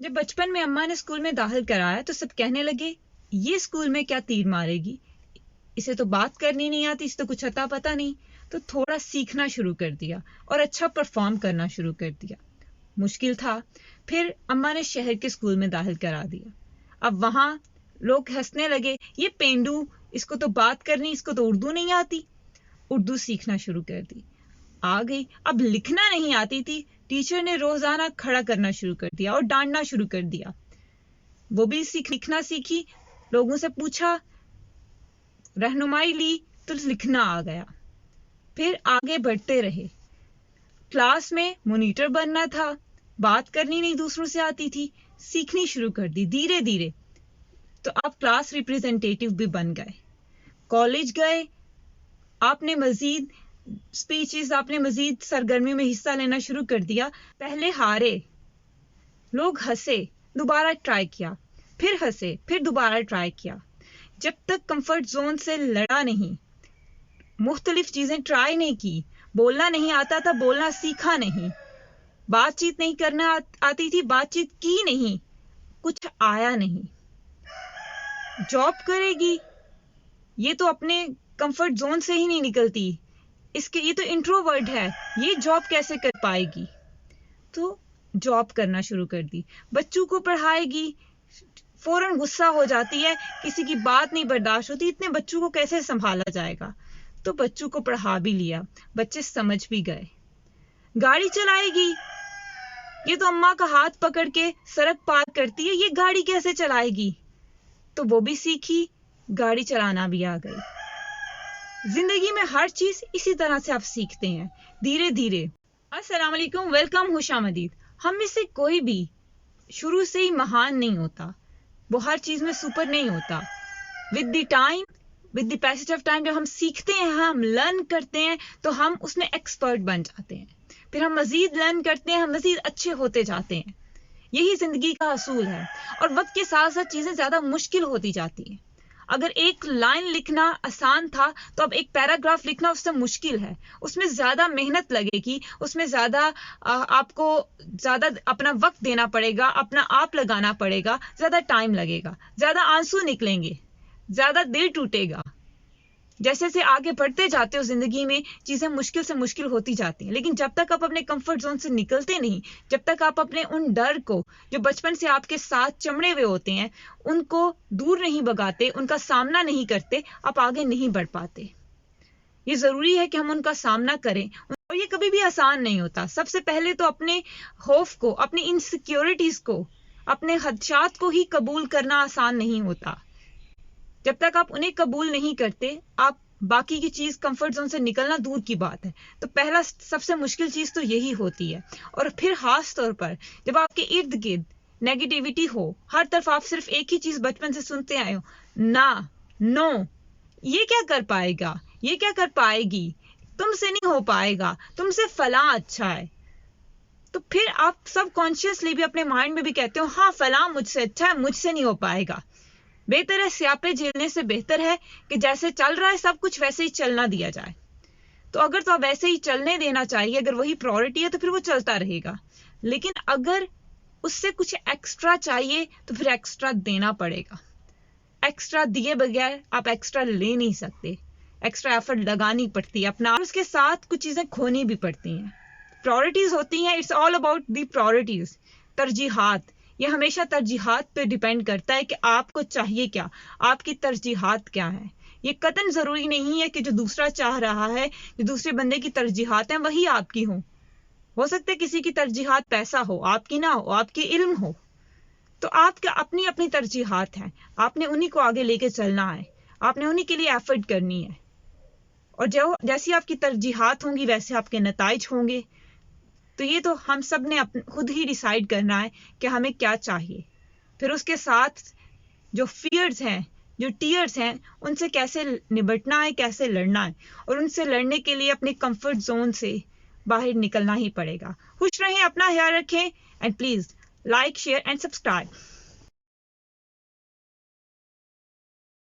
जब बचपन में अम्मा ने स्कूल में दाखिल कराया तो सब कहने लगे ये स्कूल में क्या तीर मारेगी, इसे तो बात करनी नहीं आती, इसे तो कुछ अता पता नहीं। तो थोड़ा सीखना शुरू कर दिया और अच्छा परफॉर्म करना शुरू कर दिया। मुश्किल था। फिर अम्मा ने शहर के स्कूल में दाखिल करा दिया। अब वहां लोग हंसने लगे, ये पेंडू, इसको तो बात करनी, इसको तो उर्दू नहीं आती। उर्दू सीखना शुरू कर दी, आ गई। अब लिखना नहीं आती थी, टीचर ने रोजाना खड़ा करना शुरू कर दिया और डांटना शुरू कर दिया। वो भी लिखना सीखी, लोगों से पूछा, रहनुमाई ली तो लिखना आ गया। फिर आगे बढ़ते रहे। क्लास में मॉनिटर बनना था, बात करनी नहीं दूसरों से आती थी, सीखनी शुरू कर दी धीरे धीरे। तो आप क्लास रिप्रेजेंटेटिव भी बन गए। कॉलेज गए, आपने मजीद स्पीचेस, आपने मजीद सरगर्मी में हिस्सा लेना शुरू कर दिया। पहले हारे, लोग हंसे, दोबारा ट्राई किया, फिर हंसे, फिर दोबारा ट्राई किया। जब तक कंफर्ट जोन से लड़ा नहीं, मुख्तलिफ चीजें ट्राई नहीं की, बोलना नहीं आता था, बोलना सीखा नहीं, बातचीत नहीं करना आती थी, बातचीत की नहीं, कुछ आया नहीं। जॉब करेगी, ये तो अपने कंफर्ट जोन से ही नहीं निकलती, इसके ये तो इंट्रोवर्ट है, ये जॉब कैसे कर पाएगी। तो जॉब करना शुरू कर दी। बच्चों को पढ़ाएगी, फौरन गुस्सा हो जाती है, किसी की बात नहीं बर्दाश्त होती, इतने बच्चों को कैसे संभाला जाएगा। तो बच्चों को पढ़ा भी लिया, बच्चे समझ भी गए। गाड़ी चलाएगी, ये तो अम्मा का हाथ पकड़ के सड़क पार करती है, ये गाड़ी कैसे चलाएगी। तो वो भी सीखी, गाड़ी चलाना भी आ गई। जिंदगी में हर चीज इसी तरह से आप सीखते हैं धीरे धीरे। अस्सलाम वालेकुम, वेलकम, खुशामदीद। हम में से कोई भी शुरू से ही महान नहीं होता, वो हर चीज में सुपर नहीं होता। With the time, with the passage of time, जब हम सीखते हैं, हम लर्न करते हैं, तो हम उसमें एक्सपर्ट बन जाते हैं। फिर हम मजीद लर्न करते हैं, हम मजीद अच्छे होते जाते हैं। यही जिंदगी का असूल है। और वक्त के साथ साथ चीजें ज्यादा मुश्किल होती जाती हैं। अगर एक लाइन लिखना आसान था, तो अब एक पैराग्राफ लिखना उससे मुश्किल है। उसमें ज्यादा मेहनत लगेगी, उसमें ज्यादा आपको ज्यादा अपना वक्त देना पड़ेगा, अपना आप लगाना पड़ेगा, ज्यादा टाइम लगेगा, ज्यादा आंसू निकलेंगे, ज्यादा दिल टूटेगा। जैसे जैसे आगे बढ़ते जाते हो जिंदगी में, चीजें मुश्किल से मुश्किल होती जाती हैं। लेकिन जब तक आप अपने कंफर्ट जोन से निकलते नहीं, जब तक आप अपने उन डर को जो बचपन से आपके साथ चमड़े हुए होते हैं, उनको दूर नहीं भगाते, उनका सामना नहीं करते, आप आगे नहीं बढ़ पाते। ये जरूरी है कि हम उनका सामना करें, और ये कभी भी आसान नहीं होता। सबसे पहले तो अपने खौफ को, अपनी इनसिक्योरिटीज को, अपने खदशात को ही कबूल करना आसान नहीं होता। जब तक आप उन्हें कबूल नहीं करते, आप बाकी की चीज, कंफर्ट जोन से निकलना दूर की बात है। तो पहला सबसे मुश्किल चीज तो यही होती है। और फिर खास तौर पर जब आपके इर्द गिर्द नेगेटिविटी हो, हर तरफ आप सिर्फ एक ही चीज बचपन से सुनते आए हो, ना, नो, ये क्या कर पाएगा, ये क्या कर पाएगी, तुमसे नहीं हो पाएगा, तुमसे फलां अच्छा है। तो फिर आप सबकॉन्शियसली भी अपने माइंड में भी कहते हो, हाँ फलां मुझसे अच्छा है, मुझसे नहीं हो पाएगा। बेहतर है स्यापे झेलने से बेहतर है कि जैसे चल रहा है सब कुछ वैसे ही चलना दिया जाए। तो अगर तो आप वैसे ही चलने देना चाहिए, अगर वही प्रायोरिटी है तो फिर वो चलता रहेगा। लेकिन अगर उससे कुछ एक्स्ट्रा चाहिए तो फिर एक्स्ट्रा देना पड़ेगा। एक्स्ट्रा दिए बगैर आप एक्स्ट्रा ले नहीं सकते, एक्स्ट्रा एफर्ट लगानी पड़ती है अपना, और उसके साथ कुछ चीजें खोनी भी पड़ती हैं। प्रायोरिटीज होती हैं, it's all about the priorities, तरजीहात। ये हमेशा तरजीहात पे डिपेंड करता है कि आपको चाहिए क्या, आपकी तरजीहात क्या है। ये कतन जरूरी नहीं है कि जो दूसरा चाह रहा है, जो दूसरे बंदे की तरजीहात हैं, वही आपकी हो सकता है किसी की तरजीहात पैसा हो, आपकी ना हो, आपकी इल्म हो। तो आपके अपनी अपनी तरजीहात हैं, आपने उन्हीं को आगे लेके चलना है, आपने उन्हीं के लिए एफर्ट करनी है। और जो जैसी आपकी तरजीहात होंगी वैसे आपके नताइज होंगे। तो ये तो हम सब ने खुद ही डिसाइड करना है कि हमें क्या चाहिए। फिर उसके साथ जो फियर्स हैं, जो टीयर्स हैं, उनसे कैसे निपटना है, कैसे लड़ना है। और उनसे लड़ने के लिए अपने कंफर्ट जोन से बाहर निकलना ही पड़ेगा। खुश रहें, अपना ख्याल रखें, and please like, share and subscribe.